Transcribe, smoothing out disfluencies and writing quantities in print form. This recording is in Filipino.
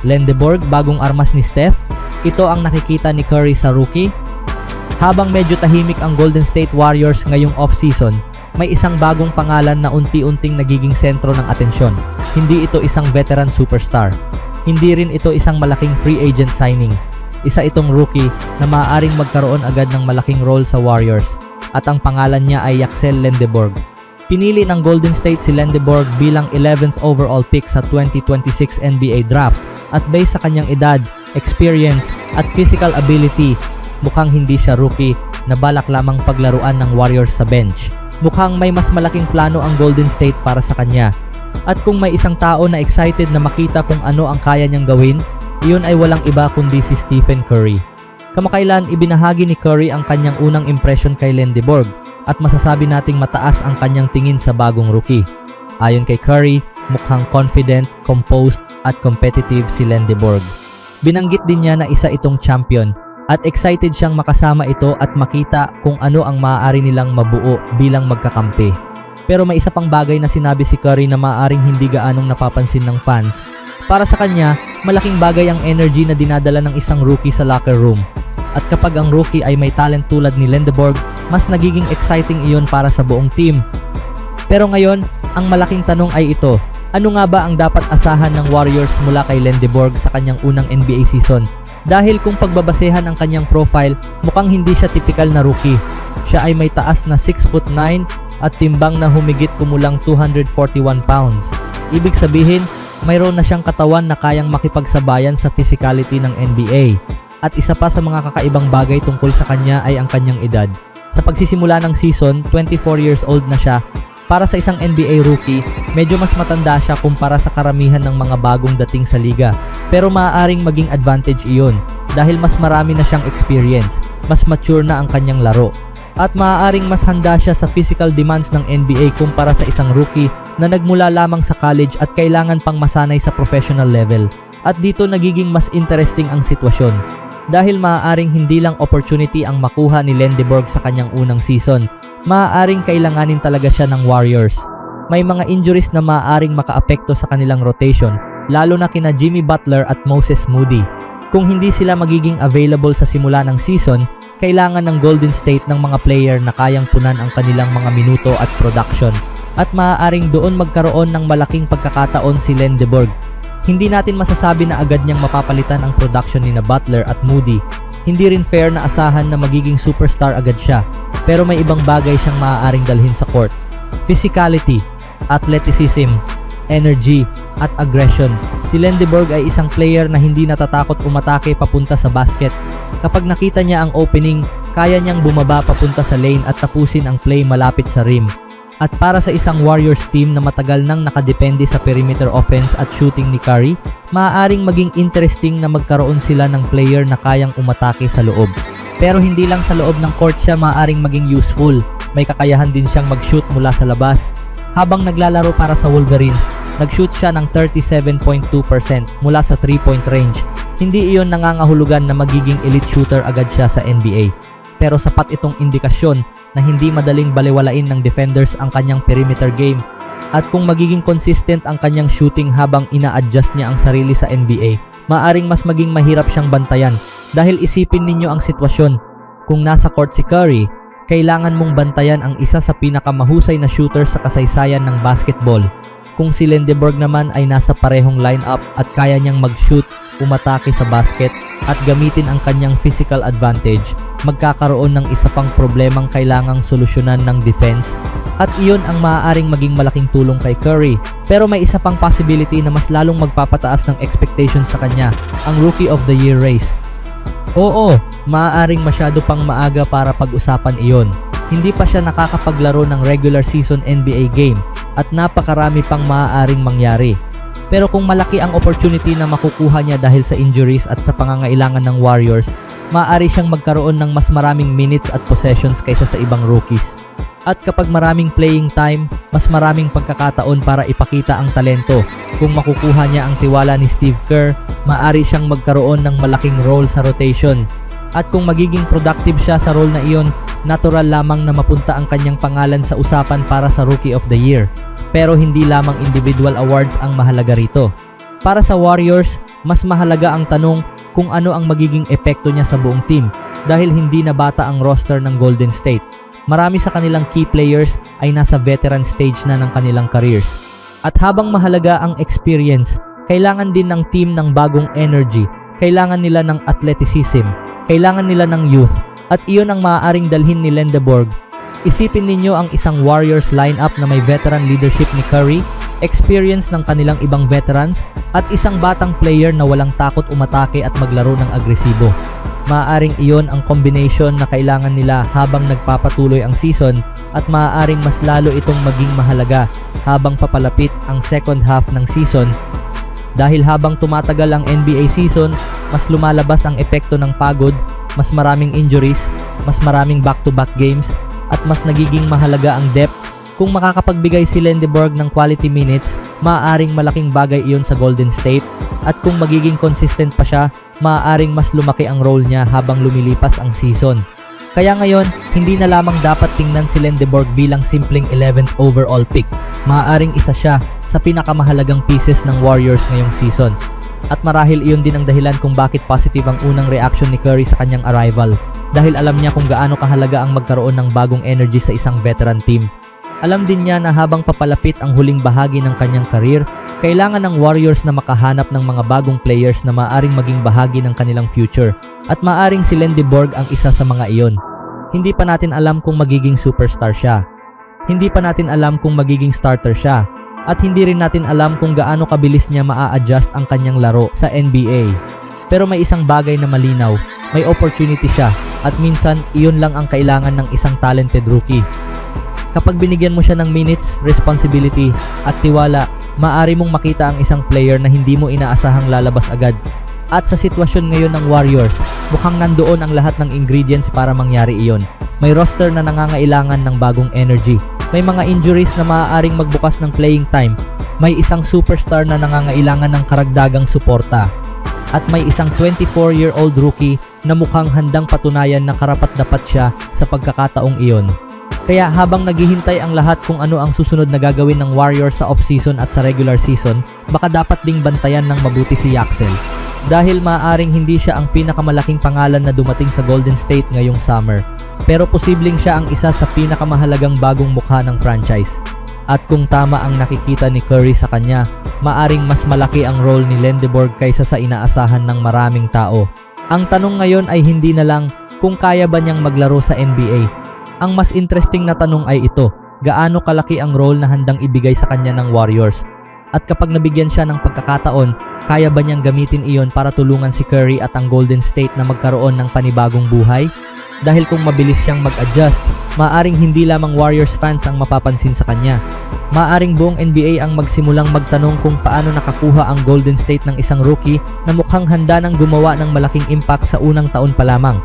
Lendeborg, bagong armas ni Steph? Ito ang nakikita ni Curry sa rookie? Habang medyo tahimik ang Golden State Warriors ngayong off-season, may isang bagong pangalan na unti-unting nagiging sentro ng atensyon. Hindi ito isang veteran superstar. Hindi rin ito isang malaking free agent signing. Isa itong rookie na maaaring magkaroon agad ng malaking role sa Warriors, at ang pangalan niya ay Yaxel Lendeborg. Pinili ng Golden State si Lendeborg bilang 11th overall pick sa 2026 NBA Draft, at based sa kanyang edad, experience at physical ability, mukhang hindi siya rookie na balak lamang paglaruan ng Warriors sa bench. Mukhang may mas malaking plano ang Golden State para sa kanya. At kung may isang tao na excited na makita kung ano ang kaya niyang gawin, iyon ay walang iba kundi si Stephen Curry. Kamakailan ibinahagi ni Curry ang kanyang unang impression kay Lendeborg, at masasabi nating mataas ang kanyang tingin sa bagong rookie. Ayon kay Curry, mukhang confident, composed at competitive si Lendeborg. Binanggit din niya na isa itong champion at excited siyang makasama ito at makita kung ano ang maaari nilang mabuo bilang magkakampi. Pero may isa pang bagay na sinabi si Curry na maaaring hindi gaanong napapansin ng fans. Para sa kanya, malaking bagay ang energy na dinadala ng isang rookie sa locker room. At kapag ang rookie ay may talent tulad ni Lendeborg, mas nagiging exciting iyon para sa buong team. Pero ngayon, ang malaking tanong ay ito: ano nga ba ang dapat asahan ng Warriors mula kay Lendeborg sa kanyang unang NBA season? Dahil kung pagbabasehan ang kanyang profile, mukhang hindi siya typical na rookie. Siya ay may taas na 6'9" at timbang na humigit kumulang 241 pounds. Ibig sabihin, mayroon na siyang katawan na kayang makipagsabayan sa physicality ng NBA. At isa pa sa mga kakaibang bagay tungkol sa kanya ay ang kanyang edad. Sa pagsisimula ng season, 24 years old na siya. Para sa isang NBA rookie, medyo mas matanda siya kumpara sa karamihan ng mga bagong dating sa liga. Pero maaaring maging advantage iyon dahil mas marami na siyang experience, mas mature na ang kanyang laro. At maaaring mas handa siya sa physical demands ng NBA kumpara sa isang rookie na nagmula lamang sa college at kailangan pang masanay sa professional level. At dito nagiging mas interesting ang sitwasyon. Dahil maaaring hindi lang opportunity ang makuha ni Lendeborg sa kanyang unang season, maaaring kailanganin talaga siya ng Warriors. May mga injuries na maaaring makaapekto sa kanilang rotation, lalo na kina Jimmy Butler at Moses Moody. Kung hindi sila magiging available sa simula ng season, kailangan ng Golden State ng mga player na kayang punan ang kanilang mga minuto at production, at maaaring doon magkaroon ng malaking pagkakataon si Lendeborg. Hindi natin masasabi na agad niyang mapapalitan ang production ni na Butler at Moody. Hindi rin fair na asahan na magiging superstar agad siya, pero may ibang bagay siyang maaaring dalhin sa court: physicality, athleticism, energy, at aggression. Si Lendeborg ay isang player na hindi natatakot umatake papunta sa basket. Kapag nakita niya ang opening, kaya niyang bumaba papunta sa lane at tapusin ang play malapit sa rim. At para sa isang Warriors team na matagal nang nakadepende sa perimeter offense at shooting ni Curry, maaaring maging interesting na magkaroon sila ng player na kayang umatake sa loob. Pero hindi lang sa loob ng court siya maaaring maging useful. May kakayahan din siyang mag-shoot mula sa labas. Habang naglalaro para sa Wolverines, nag-shoot siya ng 37.2% mula sa 3-point range. Hindi iyon nangangahulugan na magiging elite shooter agad siya sa NBA. Pero sapat itong indikasyon na hindi madaling balewalain ng defenders ang kanyang perimeter game, at kung magiging consistent ang kanyang shooting habang ina-adjust niya ang sarili sa NBA, maaring mas maging mahirap siyang bantayan. Dahil isipin ninyo ang sitwasyon: kung nasa court si Curry, kailangan mong bantayan ang isa sa pinakamahusay na shooter sa kasaysayan ng basketball. Kung si Lendeborg naman ay nasa parehong lineup at kaya niyang mag-shoot, umatake sa basket, at gamitin ang kanyang physical advantage, magkakaroon ng isa pang problemang kailangang solusyonan ng defense, at iyon ang maaaring maging malaking tulong kay Curry. Pero may isa pang possibility na mas lalong magpapataas ng expectations sa kanya: ang Rookie of the Year race. Oo, maaaring masyado pang maaga para pag-usapan iyon. Hindi pa siya nakakapaglaro ng regular season NBA game at napakarami pang maaaring mangyari. Pero kung malaki ang opportunity na makukuha niya dahil sa injuries at sa pangangailangan ng Warriors, maaari siyang magkaroon ng mas maraming minutes at possessions kaysa sa ibang rookies. At kapag maraming playing time, mas maraming pagkakataon para ipakita ang talento. Kung makukuha niya ang tiwala ni Steve Kerr, maaari siyang magkaroon ng malaking role sa rotation. At kung magiging productive siya sa role na iyon, natural lamang na mapunta ang kanyang pangalan sa usapan para sa Rookie of the Year. Pero hindi lamang individual awards ang mahalaga rito. Para sa Warriors, mas mahalaga ang tanong kung ano ang magiging epekto niya sa buong team dahil hindi na bata ang roster ng Golden State. Marami sa kanilang key players ay nasa veteran stage na ng kanilang careers. At habang mahalaga ang experience, kailangan din ng team ng bagong energy, kailangan nila ng athleticism, kailangan nila ng youth, at iyon ang maaaring dalhin ni Lendeborg. Isipin ninyo ang isang Warriors lineup na may veteran leadership ni Curry, experience ng kanilang ibang veterans, at isang batang player na walang takot umatake at maglaro ng agresibo. Maaaring iyon ang combination na kailangan nila habang nagpapatuloy ang season at maaaring mas lalo itong maging mahalaga habang papalapit ang second half ng season dahil habang tumatagal ang NBA season, mas lumalabas ang epekto ng pagod, mas maraming injuries, mas maraming back-to-back games, at mas nagiging mahalaga ang depth. Kung makakapagbigay si Lendeborg ng quality minutes, maaaring malaking bagay iyon sa Golden State, at kung magiging consistent pa siya, maaaring mas lumaki ang role niya habang lumilipas ang season. Kaya ngayon, hindi na lamang dapat tingnan si Lendeborg bilang simpleng 11th overall pick. Maaaring isa siya sa pinakamahalagang pieces ng Warriors ngayong season. At marahil iyon din ang dahilan kung bakit positive ang unang reaction ni Curry sa kanyang arrival. Dahil alam niya kung gaano kahalaga ang magkaroon ng bagong energy sa isang veteran team. Alam din niya na habang papalapit ang huling bahagi ng kanyang career, kailangan ng Warriors na makahanap ng mga bagong players na maaaring maging bahagi ng kanilang future. At maaaring si Lendeborg ang isa sa mga iyon. Hindi pa natin alam kung magiging superstar siya. Hindi pa natin alam kung magiging starter siya. At hindi rin natin alam kung gaano kabilis niya maa-adjust ang kanyang laro sa NBA. Pero may isang bagay na malinaw, may opportunity siya at minsan iyon lang ang kailangan ng isang talented rookie. Kapag binigyan mo siya ng minutes, responsibility at tiwala, maaari mong makita ang isang player na hindi mo inaasahang lalabas agad. At sa sitwasyon ngayon ng Warriors, mukhang nandoon ang lahat ng ingredients para mangyari iyon. May roster na nangangailangan ng bagong energy. May mga injuries na maaaring magbukas ng playing time. May isang superstar na nangangailangan ng karagdagang suporta. At may isang 24-year-old rookie na mukhang handang patunayan na karapat-dapat siya sa pagkakataong iyon. Kaya habang naghihintay ang lahat kung ano ang susunod na gagawin ng Warriors sa off-season at sa regular season, baka dapat ding bantayan ng mabuti si Yaxel. Dahil maaaring hindi siya ang pinakamalaking pangalan na dumating sa Golden State ngayong summer. Pero posibleng siya ang isa sa pinakamahalagang bagong mukha ng franchise. At kung tama ang nakikita ni Curry sa kanya, maaring mas malaki ang role ni Lendeborg kaysa sa inaasahan ng maraming tao. Ang tanong ngayon ay hindi na lang kung kaya ba niyang maglaro sa NBA. Ang mas interesting na tanong ay ito, gaano kalaki ang role na handang ibigay sa kanya ng Warriors? At kapag nabigyan siya ng pagkakataon, kaya ba niyang gamitin iyon para tulungan si Curry at ang Golden State na magkaroon ng panibagong buhay? Dahil kung mabilis siyang mag-adjust, maaring hindi lamang Warriors fans ang mapapansin sa kanya. Maaring buong NBA ang magsimulang magtanong kung paano nakakuha ang Golden State ng isang rookie na mukhang handa nang gumawa ng malaking impact sa unang taon pa lamang.